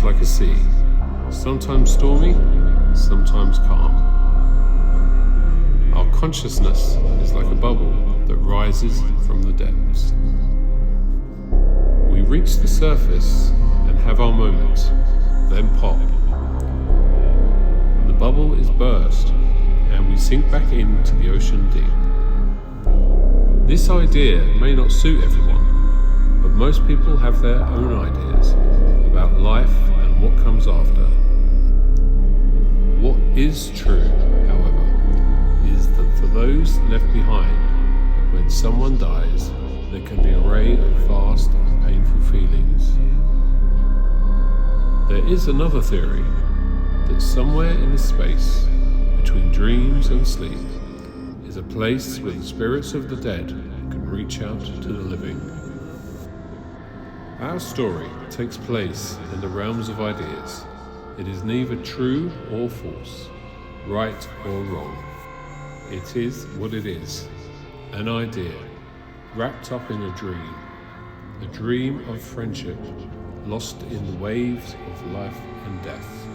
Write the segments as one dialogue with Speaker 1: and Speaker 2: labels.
Speaker 1: like a sea, sometimes stormy, sometimes calm. Our consciousness is like a bubble that rises from the depths. We reach the surface and have our moment, then pop. The bubble is burst and we sink back into the ocean deep. This idea may not suit everyone, but most people have their own ideas about life and what comes after. What is true, however, is that for those left behind, when someone dies, there can be an array of vast and painful feelings. There is another theory that somewhere in the space between dreams and sleep is a place where the spirits of the dead can reach out to the living. Our story takes place in the realms of ideas. It is neither true or false, right or wrong. It is what it is, an idea, wrapped up in a dream of friendship, lost in the waves of life and death.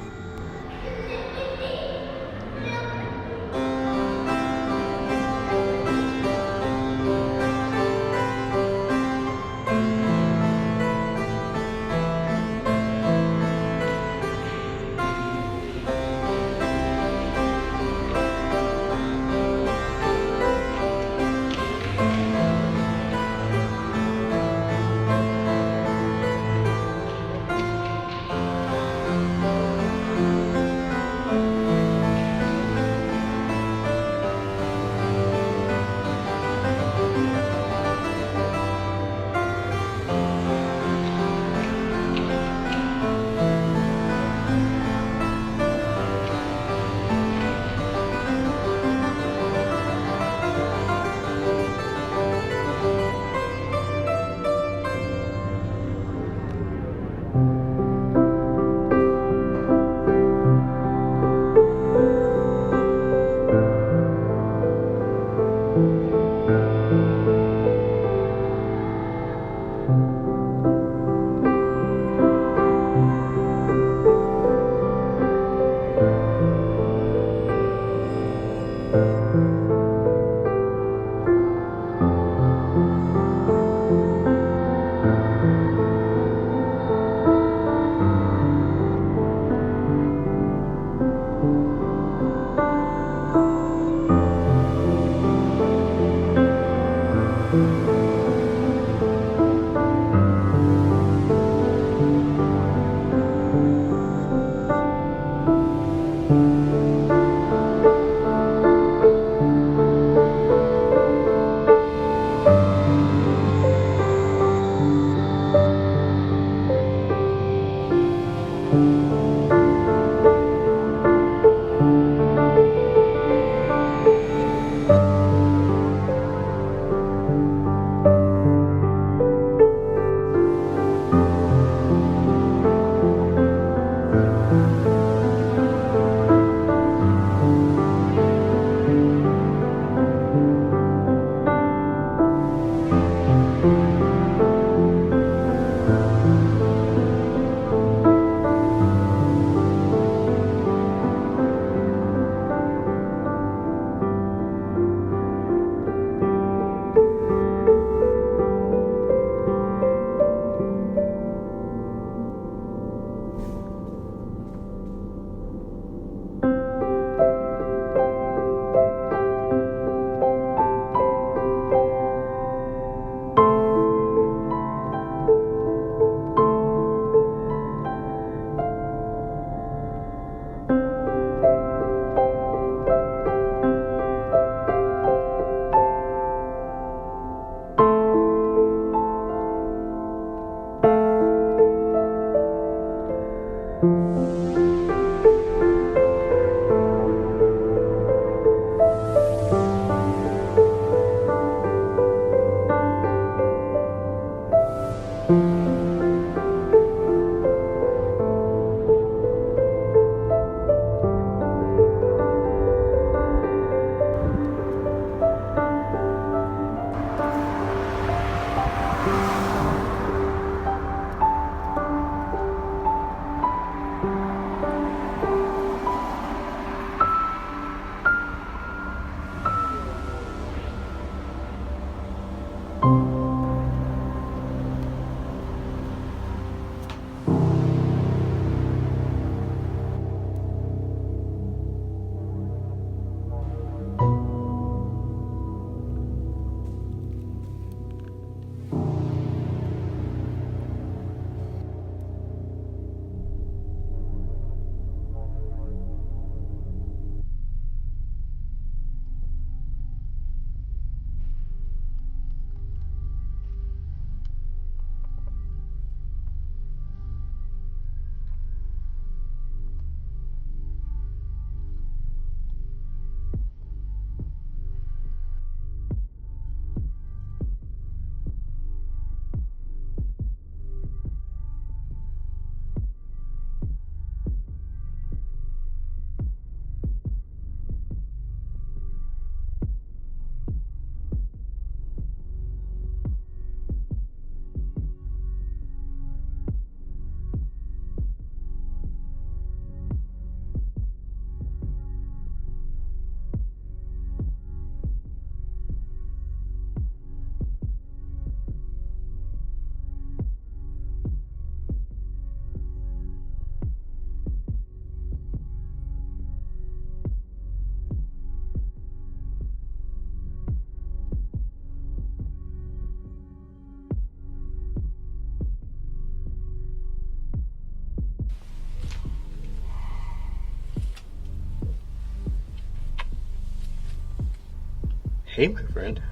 Speaker 2: Hey, my friend.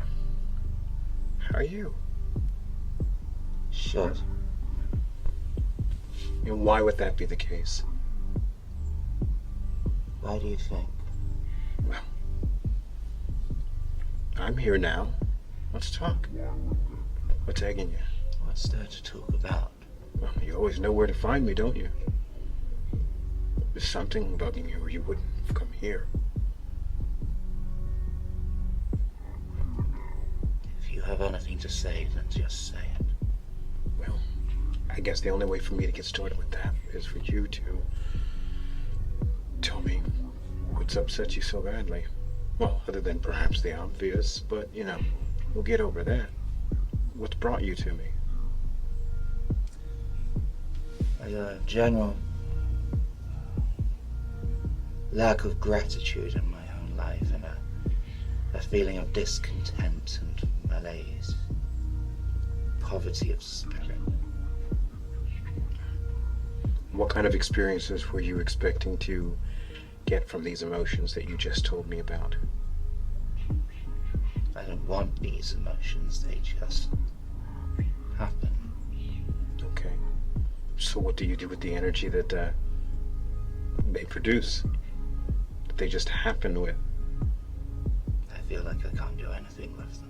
Speaker 2: How are you?
Speaker 3: Shut.
Speaker 2: And why would that be the case?
Speaker 3: Why do you think?
Speaker 2: Well, I'm here now. Let's talk. What's egging you?
Speaker 3: What's there to talk about?
Speaker 2: Well, you always know where to find me, don't you? There's something bugging you or you wouldn't have come here.
Speaker 3: If you have anything to say, then just say it.
Speaker 2: Well, I guess the only way for me to get started with that is for you to tell me what's upset you so badly. Well, other than perhaps the obvious, but, we'll get over that. What's brought you to me?
Speaker 3: A general lack of gratitude in my own life and a feeling of discontent and malaise, poverty of spirit.
Speaker 2: What kind of experiences were you expecting to get from these emotions that you just told me about?
Speaker 3: I don't want these emotions, they just happen.
Speaker 2: Okay. So what do you do with the energy that they produce? That they just happen with?
Speaker 3: I feel like I can't do anything with them.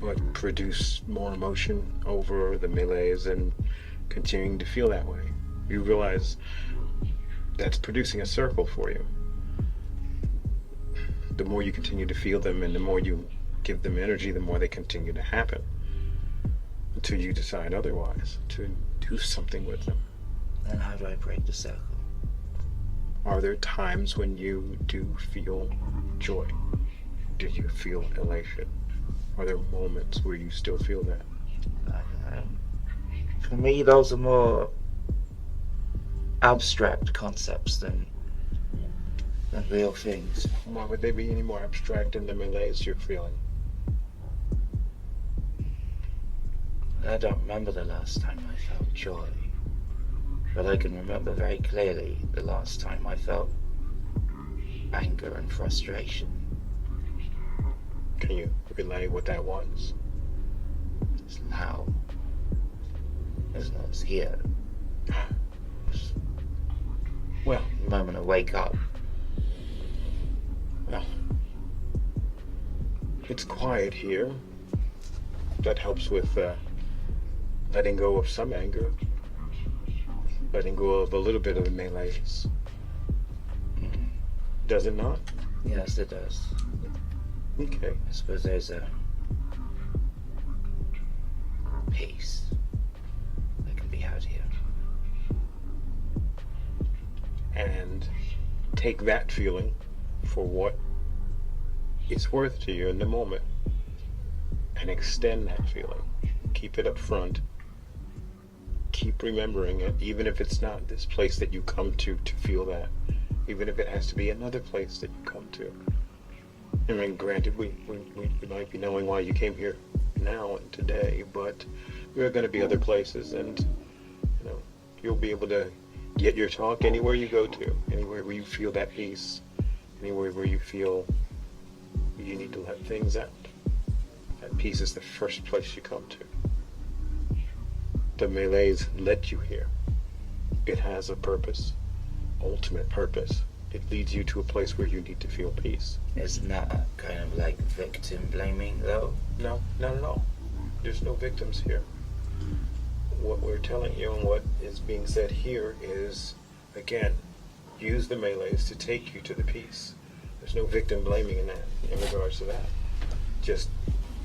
Speaker 2: But produce more emotion over the melees and continuing to feel that way. You realize that's producing a circle for you. The more you continue to feel them and the more you give them energy, the more they continue to happen. Until you decide otherwise, to do something with them.
Speaker 3: Then how do I break the circle?
Speaker 2: Are there times when you do feel joy? Do you feel elation? Are there moments where you still feel that?
Speaker 3: For me, those are more abstract concepts than real things.
Speaker 2: Why would they be any more abstract than the malaise you're feeling?
Speaker 3: I don't remember the last time I felt joy, but I can remember very clearly the last time I felt anger and frustration.
Speaker 2: Can you relay what that was?
Speaker 3: It's now. It's not it's here.
Speaker 2: Well,
Speaker 3: The moment I wake up,
Speaker 2: well, it's quiet here. That helps with letting go of some anger, letting go of a little bit of the melees. Does it not?
Speaker 3: yes, it does.
Speaker 2: Okay.
Speaker 3: I suppose there's a peace that can be had here.
Speaker 2: And take that feeling for what it's worth to you in the moment and extend that feeling. Keep it up front. Keep remembering it, even if it's not this place that you come to feel that. Even if it has to be another place that you come to. I mean, granted, we might be knowing why you came here now and today, but there are going to be other places, and you'll be able to get your talk anywhere you go to, anywhere where you feel that peace, anywhere where you feel you need to let things out. That peace is the first place you come to. The melees led you here. It has a purpose, ultimate purpose. It leads you to a place where you need to feel peace.
Speaker 3: Isn't that kind of like victim blaming though?
Speaker 2: No, not at all. There's no victims here. What we're telling you and what is being said here is, again, use the melees to take you to the peace. There's no victim blaming in that, in regards to that. Just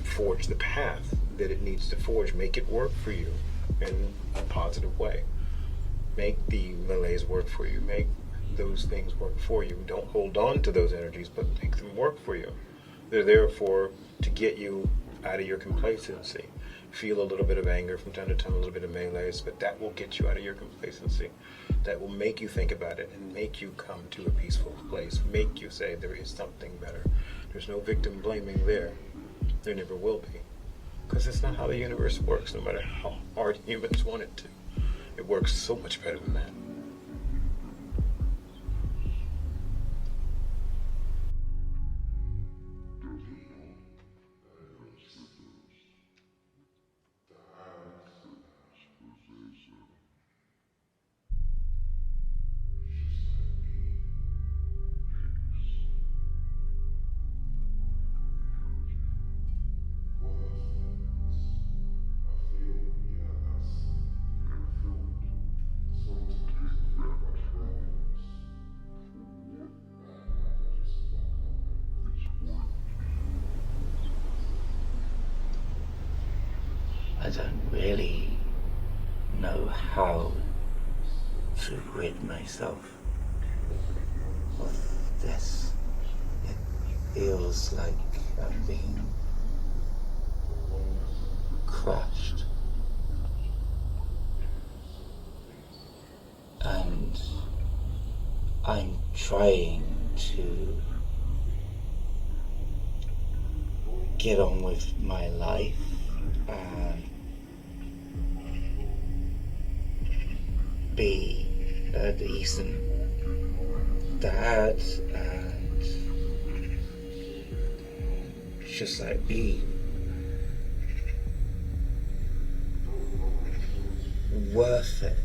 Speaker 2: forge the path that it needs to forge. Make it work for you in a positive way. Make the melees work for you. Make those things work for you. Don't hold on to those energies, but make them work for you. They're there to get you out of your complacency. Feel a little bit of anger from time to time, a little bit of melees, but that will get you out of your complacency. That will make you think about it and make you come to a peaceful place. Make you say there is something better. There's no victim blaming there. There never will be. Because it's not how the universe works, no matter how hard humans want it to. It works so much better than that.
Speaker 3: I don't really know how to rid myself of this. It feels like I'm being crushed. And I'm trying to get on with my life and be a decent dad and just like be worth it.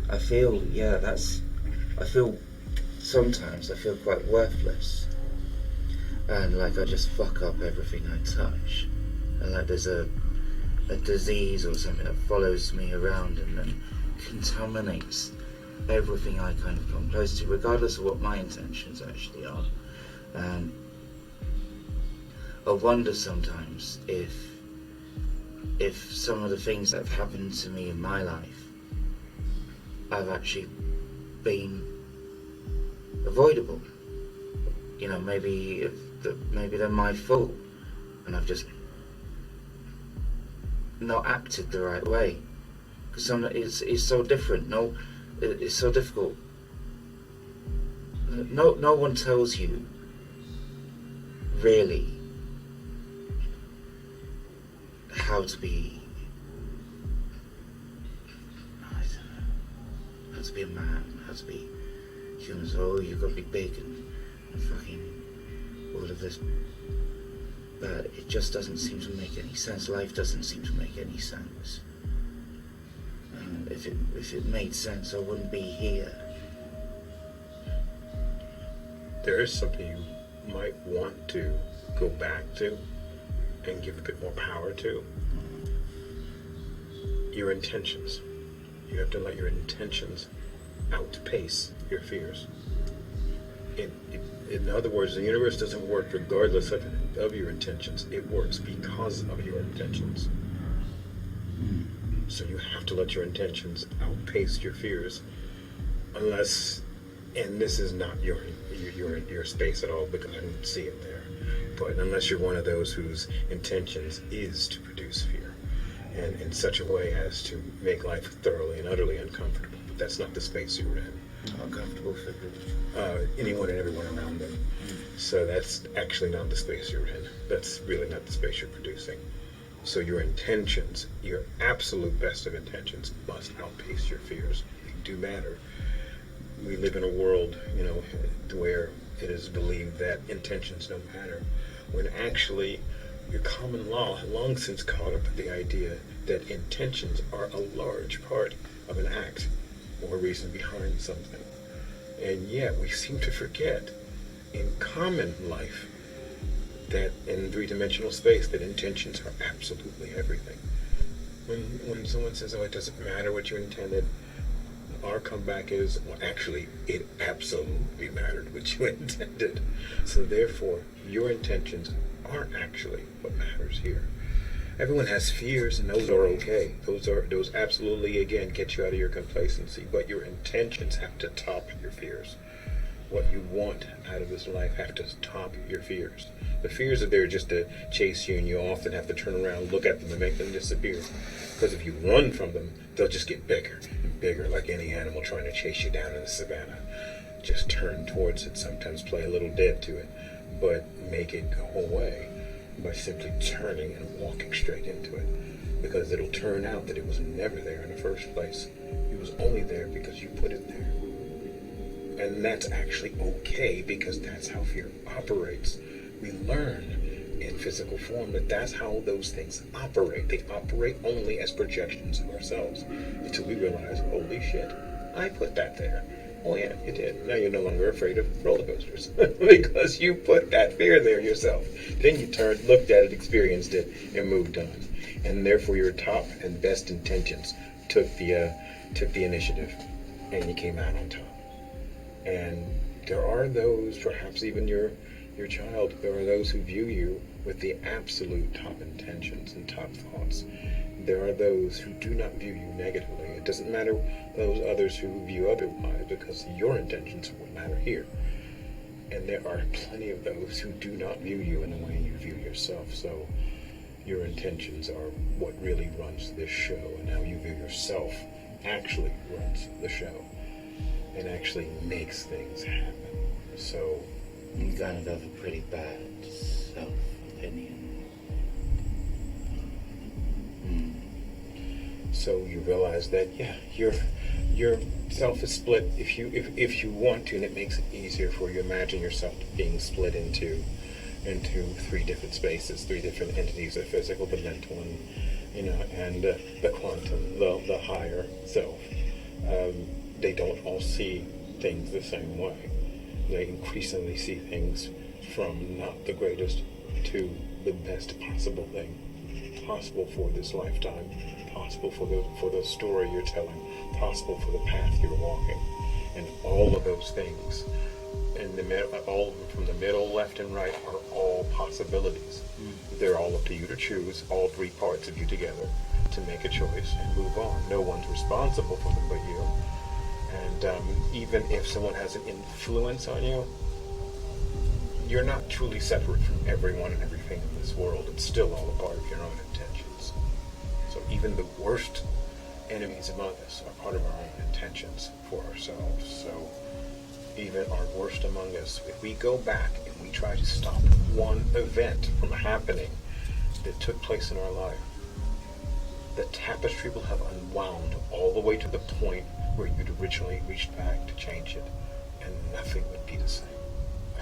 Speaker 3: I feel sometimes I feel quite worthless, and like I just fuck up everything I touch, and like there's a disease or something that follows me around and then contaminates everything I kind of come close to, regardless of what my intentions actually are. And I wonder sometimes if some of the things that have happened to me in my life have actually been avoidable. You know, maybe they're my fault, and I've just not acted the right way. Because it's so different. No, it's so difficult. No one tells you really how to be. I don't know. How to be a man. How to be human. So you've got to be big and fucking all of this. But it just doesn't seem to make any sense. Life doesn't seem to make any sense. If it made sense, I wouldn't be here.
Speaker 2: There is something you might want to go back to and give a bit more power to. Your intentions. You have to let your intentions outpace your fears. In other words, the universe doesn't work regardless of your intentions. It works because of your intentions. So you have to let your intentions outpace your fears, unless, and this is not your space at all because I didn't see it there, but unless you're one of those whose intentions is to produce fear, and in such a way as to make life thoroughly and utterly uncomfortable. But that's not the space you're in.
Speaker 3: Uncomfortable for
Speaker 2: anyone and everyone around them. So that's actually not the space you're in. That's really not the space you're producing. So your intentions, your absolute best of intentions, must outpace your fears. They do matter. We live in a world, where it is believed that intentions don't matter, when actually your common law has long since caught up with the idea that intentions are a large part of an act or reason behind something. And yet we seem to forget in common life that in three-dimensional space that intentions are absolutely everything. When someone says, oh, it doesn't matter what you intended, our comeback is, well, actually, it absolutely mattered what you intended. So therefore, your intentions aren't actually what matters here. Everyone has fears, and those are okay. Those absolutely, again, get you out of your complacency. But your intentions have to top your fears. What you want out of this life have to top your fears. The fears are there just to chase you, and you often have to turn around, look at them, and make them disappear. Because if you run from them, they'll just get bigger and bigger, like any animal trying to chase you down in the savannah. Just turn towards it, sometimes play a little dead to it, but make it go away by simply turning and walking straight into it. Because it'll turn out that it was never there in the first place. It was only there because you put it there. And that's actually okay, because that's how fear operates. We learn in physical form that that's how those things operate. They operate only as projections of ourselves until we realize, holy shit, I put that there. Oh yeah, you did. Now you're no longer afraid of roller coasters because you put that fear there yourself. Then you turned, looked at it, experienced it, and moved on. And therefore your top and best intentions took the initiative, and you came out on top. And there are those, perhaps even your child, there are those who view you with the absolute top intentions and top thoughts. there are those who do not view you negatively. It doesn't matter those others who view otherwise, because your intentions will matter here. And there are plenty of those who do not view you in the way you view yourself. So your intentions are what really runs this show, and how you view yourself actually runs the show and actually makes things happen. So
Speaker 3: You kind of have a pretty bad self-opinion.
Speaker 2: So you realize that, yeah, your self is split if you want to, and it makes it easier for you. Imagine yourself being split into three different spaces, three different entities: the physical, the mental, and the quantum, the higher self. They don't all see things the same way. They increasingly see things from not the greatest to the best possible thing possible for this lifetime, possible for the story you're telling, possible for the path you're walking, and all of those things, and all of them from the middle, left, and right, are all possibilities. They're all up to you to choose all three parts of you together to make a choice and move on. No one's responsible for them but you. And even if someone has an influence on you, you're not truly separate from everyone and everything in this world. It's still all a part of your own intentions. So even the worst enemies among us are part of our own intentions for ourselves. So even our worst among us, if we go back and we try to stop one event from happening that took place in our life, the tapestry will have unwound all the way to the point where you'd originally reached back to change it, and nothing would be the same.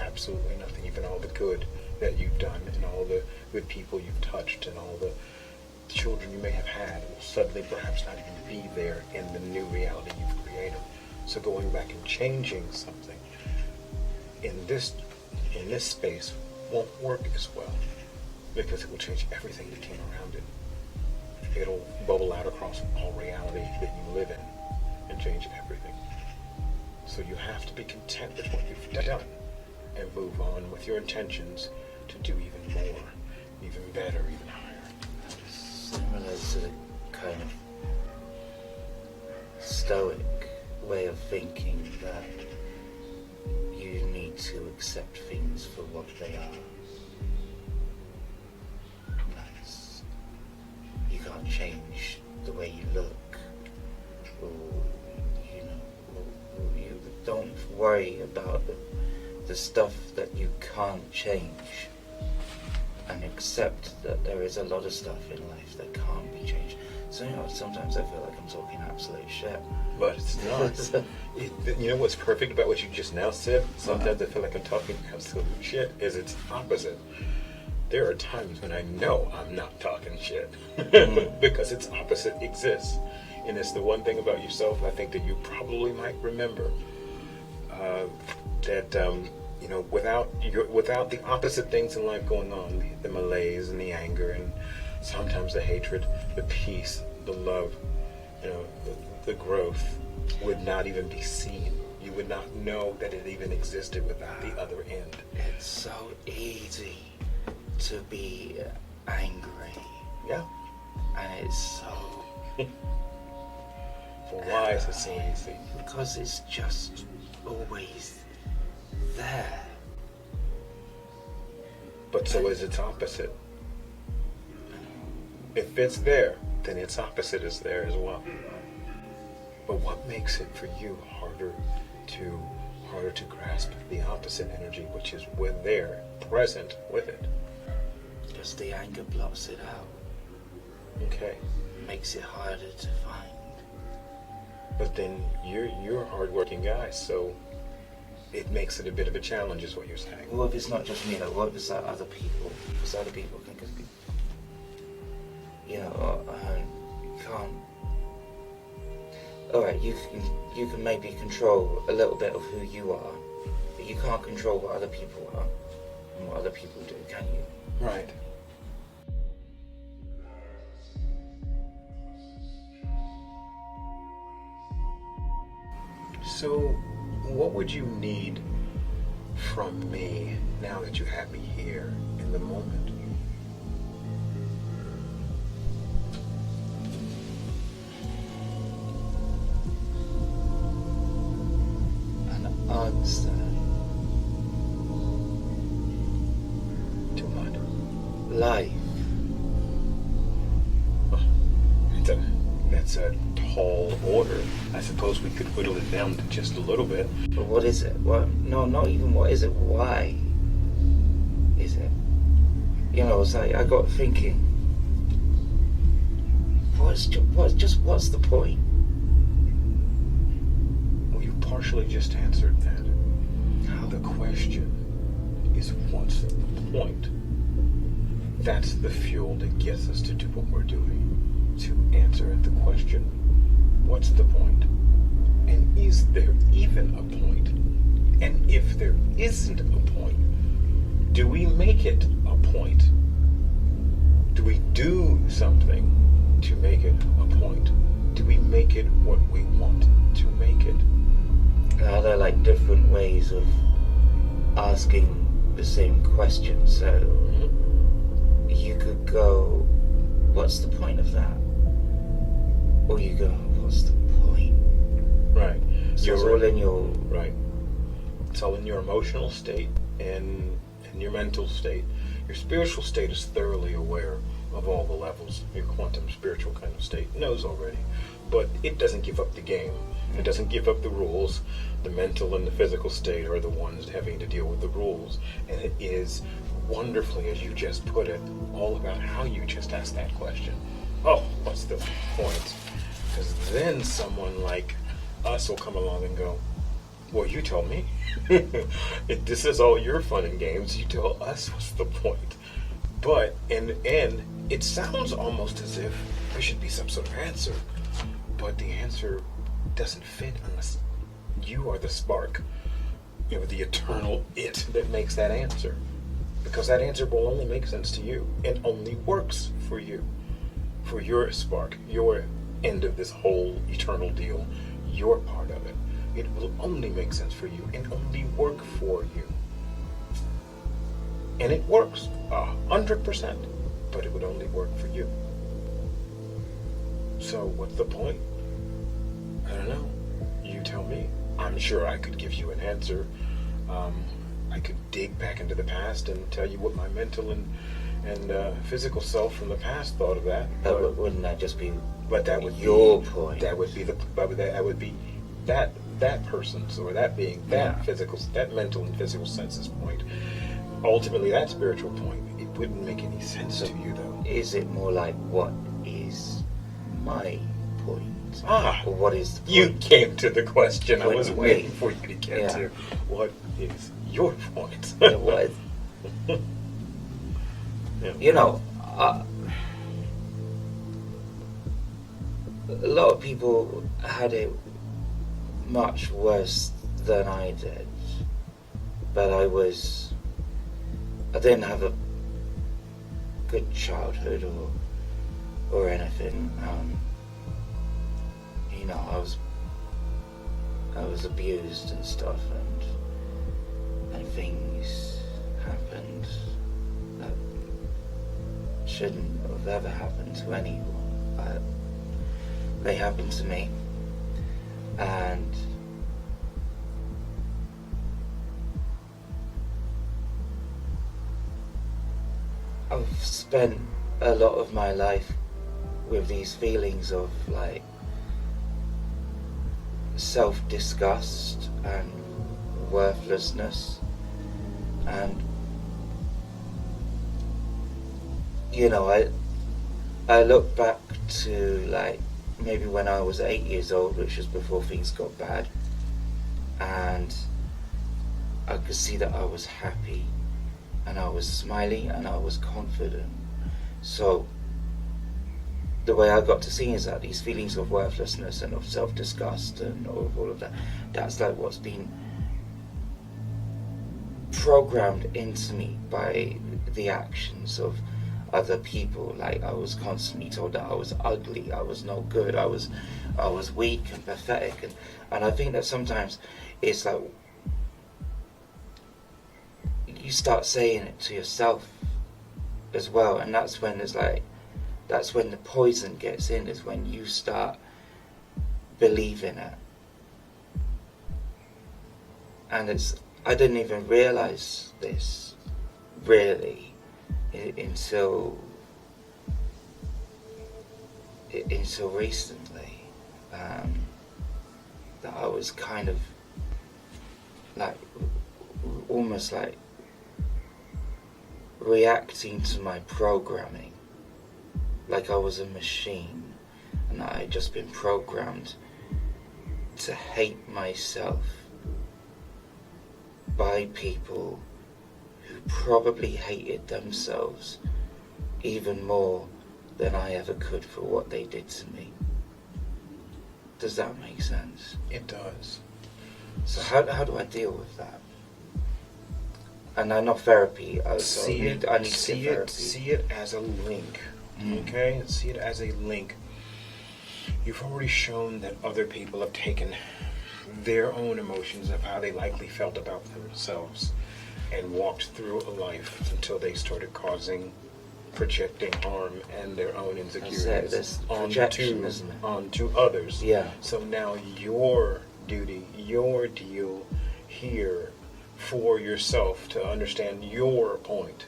Speaker 2: Absolutely nothing. Even all the good that you've done, and all the good people you've touched, and all the children you may have had will suddenly perhaps not even be there in the new reality you've created. So going back and changing something in this space won't work as well, because it will change everything that came around it. It'll bubble out across all reality that you live in and change everything. So you have to be content with what you've done and move on with your intentions to do even more, even better, even higher.
Speaker 3: Similar to the kind of stoic way of thinking that you need to accept things for what they are. You can't change the way you look, or you don't worry about the stuff that you can't change, and accept that there is a lot of stuff in life that can't be changed. So sometimes I feel like I'm talking absolute shit.
Speaker 2: But it's not. You know what's perfect about what you just now said? Sometimes I feel like I'm talking absolute shit, is it's opposite. There are times when I know I'm not talking shit because its opposite exists. And it's the one thing about yourself I think that you probably might remember, that without the opposite things in life going on, the malaise and the anger and sometimes the hatred, the peace, the love, the growth would not even be seen. You would not know that it even existed without the other end.
Speaker 3: It's so easy to be angry.
Speaker 2: Yeah.
Speaker 3: And it's so...
Speaker 2: Why is it so easy?
Speaker 3: Because it's just always there.
Speaker 2: But so is its opposite. If it's there, then its opposite is there as well. But what makes it for you harder to grasp the opposite energy, which is with there, present with it?
Speaker 3: Because the anger blots it out.
Speaker 2: Okay.
Speaker 3: Makes it harder to find.
Speaker 2: But then you're a hard-working guy, so it makes it a bit of a challenge, is what you're saying.
Speaker 3: What if it's not just me, though? What if it's like other people? Because other people think it's, you can't. All right, you can maybe control a little bit of who you are, but you can't control what other people are and what other people do, can you?
Speaker 2: Right. So, what would you need from me now that you have me here in the moment?
Speaker 3: understand.
Speaker 2: To what?
Speaker 3: Life.
Speaker 2: That's a tall order. I suppose we could whittle it down to just a little bit.
Speaker 3: But what is it? What? No, not even what is it. Why is it? You know, it's like I got thinking. What's the point?
Speaker 2: Well, you partially just answered that. Now the question is, what's the point? That's the fuel that gets us to do what we're doing. To answer the question, what's the point? And is there even a point? And if there isn't a point, do we make it a point? Do we do something to make it a point? Do we make it what we want to make it?
Speaker 3: Are there like different ways of asking the same question? So you could go, what's the point of that? Or you go, what's the point?
Speaker 2: Right.
Speaker 3: So it's all in your...
Speaker 2: Right. It's all in your emotional state and your mental state. Your spiritual state is thoroughly aware of all the levels. Your quantum spiritual kind of state knows already. But it doesn't give up the game. It doesn't give up the rules. The mental and the physical state are the ones having to deal with the rules. And it is wonderfully, as you just put it, all about how you just asked that question. Oh, what's the point? Because then someone like us will come along and go, well, you tell me. This is all your fun and games. You tell us what's the point. But in the end, it sounds almost as if there should be some sort of answer. But the answer doesn't fit unless you are the spark. You know, the eternal it that makes that answer. Because that answer will only make sense to you and only works for you. For your spark, your end of this whole eternal deal, your part of it. It will only make sense for you and only work for you. And it works 100%, but it would only work for you. So what's the point? I don't know. You tell me. I'm sure I could give you an answer. I could dig back into the past and tell you what my mental and physical self from the past thought of that.
Speaker 3: But wouldn't that just be?
Speaker 2: But that would
Speaker 3: your
Speaker 2: be,
Speaker 3: point.
Speaker 2: That would be that would be that person's, or that being, that physical, that mental and physical senses point. Ultimately, that spiritual point. It wouldn't make any sense to you, though.
Speaker 3: Is it more like, what is my point? Or what is the point?
Speaker 2: You came to the question. I
Speaker 3: What
Speaker 2: was
Speaker 3: is
Speaker 2: waiting
Speaker 3: me?
Speaker 2: for you to get to. What is your point?
Speaker 3: What?
Speaker 2: Yeah.
Speaker 3: You know, a lot of people had it much worse than I did, but I didn't have a good childhood or anything. You know, I was abused and stuff, and things happened that shouldn't have ever happened to anyone, but they happened to me. And I've spent a lot of my life with these feelings of like self-disgust and worthlessness, and you know, I look back to like maybe when I was 8 years old, which was before things got bad, and I could see that I was happy and I was smiling and I was confident. So the way I got to see is that these feelings of worthlessness and of self-disgust and of all of that, that's like what's been programmed into me by the actions of other people. Like I was constantly told that I was ugly, I was no good, I was weak and pathetic, and I think that sometimes it's like you start saying it to yourself as well, and that's when the poison gets in, is when you start believing it. And I didn't even realize this really until recently, that I was kind of like almost like reacting to my programming, like I was a machine, and I had just been programmed to hate myself by people who probably hated themselves even more than I ever could for what they did to me. Does that make sense?
Speaker 2: It does.
Speaker 3: So how do I deal with that? And I know therapy. I need to get therapy.
Speaker 2: See it as a link. Okay? See it as a link. You've already shown that other people have taken their own emotions of how they likely felt about themselves and walked through a life until they started projecting harm and their own insecurities onto others.
Speaker 3: Yeah.
Speaker 2: So now your duty, your deal here for yourself to understand your point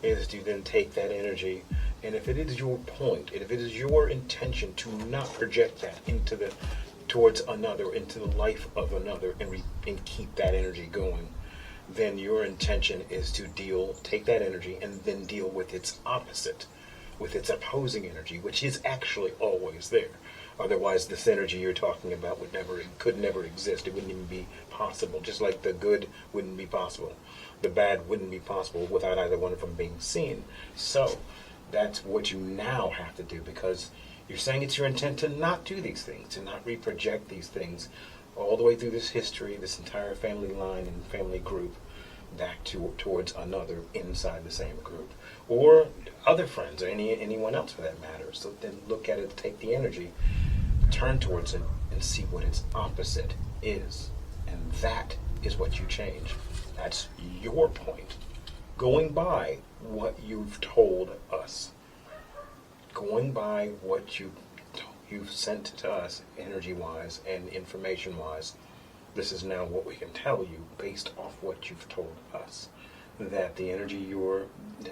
Speaker 2: is to then take that energy, and if it is your point, and if it is your intention to not project that towards another, into the life of another, and keep that energy going, then your intention is to take that energy and then deal with its opposite, with its opposing energy, which is actually always there. Otherwise, this energy you're talking about could never exist. It wouldn't even be possible. Just like the good wouldn't be possible, the bad wouldn't be possible without either one of them being seen. So that's what you now have to do, because you're saying it's your intent to not do these things, to not reproject these things all the way through this history, this entire family line and family group, back towards another inside the same group, or other friends, or anyone else for that matter. So then look at it, take the energy, turn towards it, and see what its opposite is. And that is what you change. That's your point. Going by what you've told us. Going by what you've sent to us energy-wise and information-wise. This is now what we can tell you based off what you've told us. That the energy you're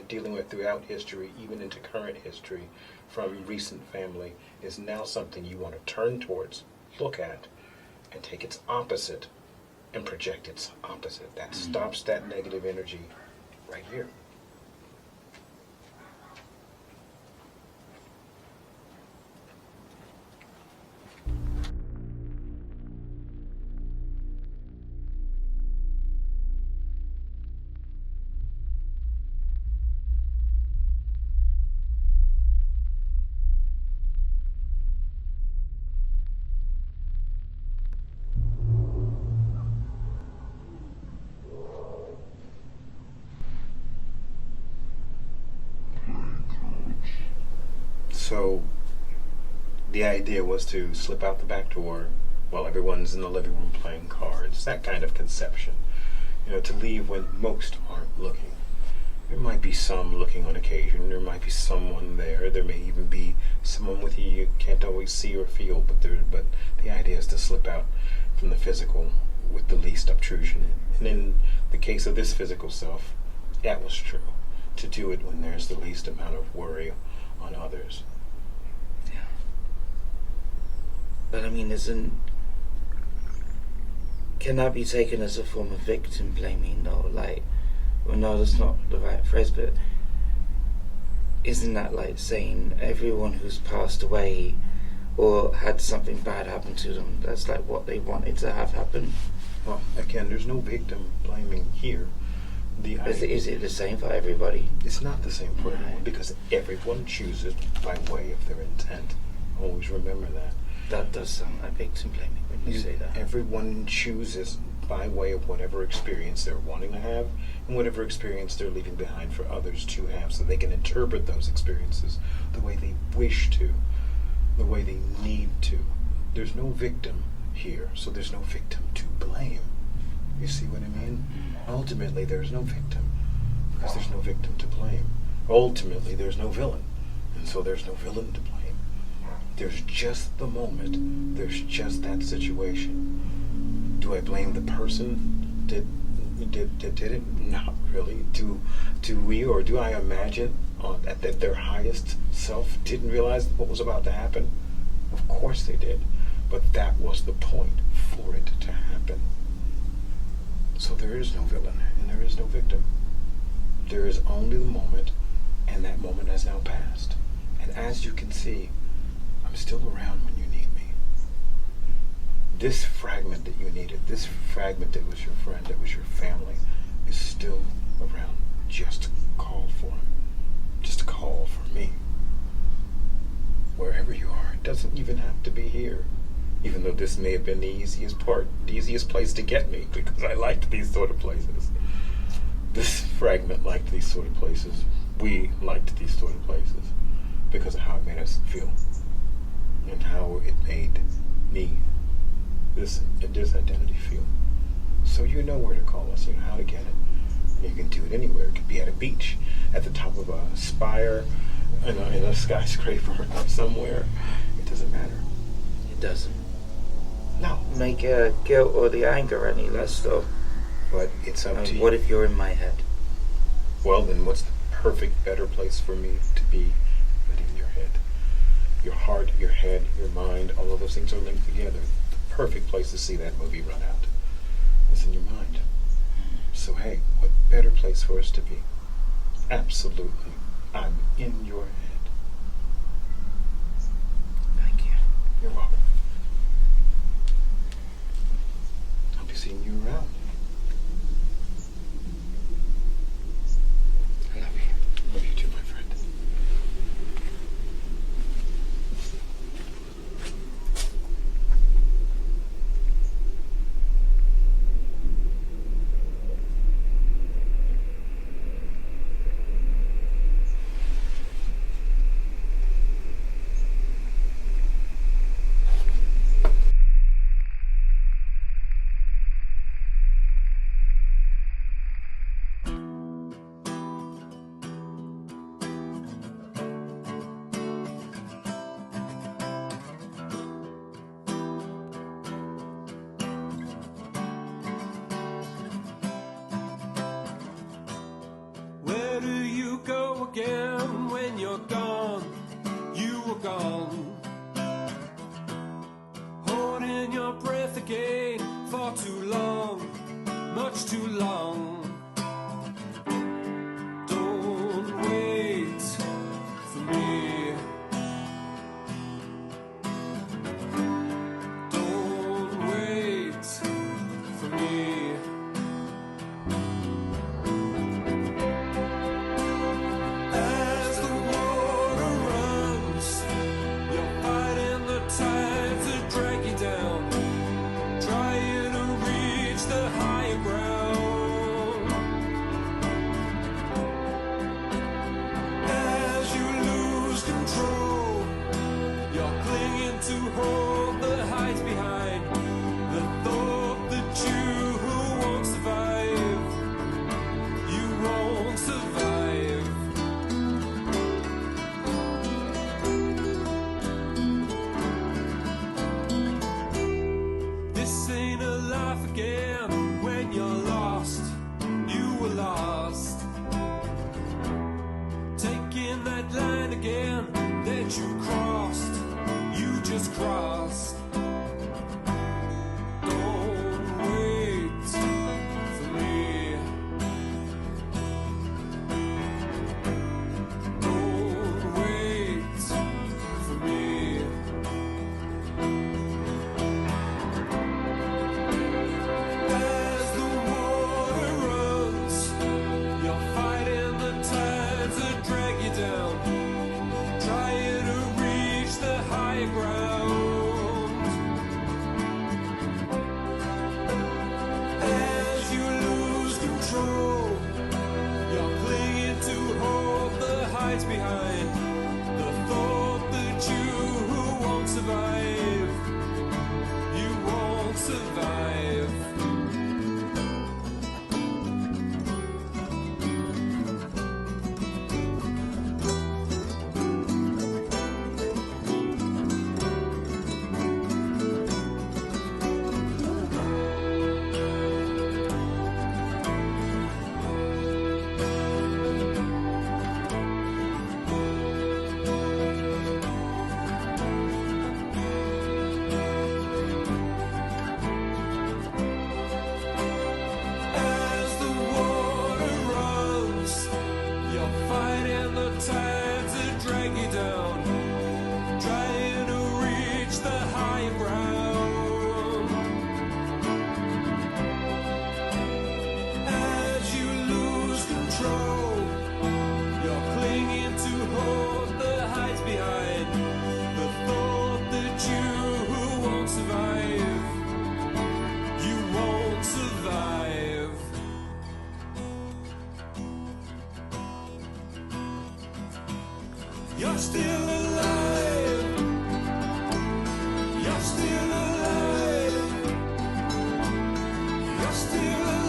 Speaker 2: dealing with throughout history, even into current history, from recent family, is now something you want to turn towards, look at, and take its opposite and project its opposite. That stops that negative energy right here. So the idea was to slip out the back door while everyone's in the living room playing cards, that kind of conception. To leave when most aren't looking. There might be some looking on occasion, there might be someone there, there may even be someone with you can't always see or feel, but the idea is to slip out from the physical with the least obtrusion. And in the case of this physical self, that was true. To do it when there's the least amount of worry on others.
Speaker 3: But I mean, can that be taken as a form of victim blaming though? Like, well, no, that's not the right phrase, but isn't that like saying everyone who's passed away or had something bad happen to them, that's like what they wanted to have happen?
Speaker 2: Well, again, there's no victim blaming here.
Speaker 3: Is it the same for everybody?
Speaker 2: It's not the same for everyone, because everyone chooses by way of their intent. Always remember that.
Speaker 3: That does sound like victim blaming when you say that.
Speaker 2: Everyone chooses by way of whatever experience they're wanting to have and whatever experience they're leaving behind for others to have, so they can interpret those experiences the way they wish to, the way they need to. There's no victim here, so there's no victim to blame. You see what I mean? Ultimately, there's no victim, because there's no victim to blame. Ultimately, there's no villain, and so there's no villain to blame. There's just the moment. There's just that situation. Do I blame the person Did it? Not really. Do we, or do I imagine that their highest self didn't realize what was about to happen? Of course they did, but that was the point for it to happen. So there is no villain and there is no victim. There is only the moment, and that moment has now passed. And as you can see, I'm still around when you need me. This fragment that you needed, this fragment that was your friend, that was your family, is still around. Just call for him. Just call for me. Wherever you are, it doesn't even have to be here. Even though this may have been the easiest place to get me, because I liked these sort of places. This fragment liked these sort of places. We liked these sort of places because of how it made us feel and how it made me, this identity, feel. So you know where to call us, you know how to get it. You can do it anywhere. It could be at a beach, at the top of a spire, in a skyscraper, somewhere. It doesn't matter.
Speaker 3: It doesn't
Speaker 2: No.
Speaker 3: make guilt or the anger any less, though.
Speaker 2: But it's up to you.
Speaker 3: What if you're in my head?
Speaker 2: Well, then what's the perfect, better place for me to be but in your head? Your heart, your head, your mind, all of those things are linked together. The perfect place to see that movie run out is in your mind. So hey, what better place for us to be? Absolutely. I'm in your head.
Speaker 3: Thank you.
Speaker 2: You're welcome. I'll be seeing you around. I love you. Love you too, my friend.
Speaker 4: Where do you go again when you're gone? You were gone. Holding your breath again for too long, much too long. Don't wait for me. Don't wait for me. As the water runs, you're fighting the tides that drag you down, trying to reach the higher ground. As you lose control, you're clinging to hold the heights behind, the thought that you won't survive. You won't survive. This ain't a life again when you're lost. You were lost. Taking that line again that you crossed. You just crossed. Don't wait for me. Don't wait for me. still alive. You're still alive. You're still alive.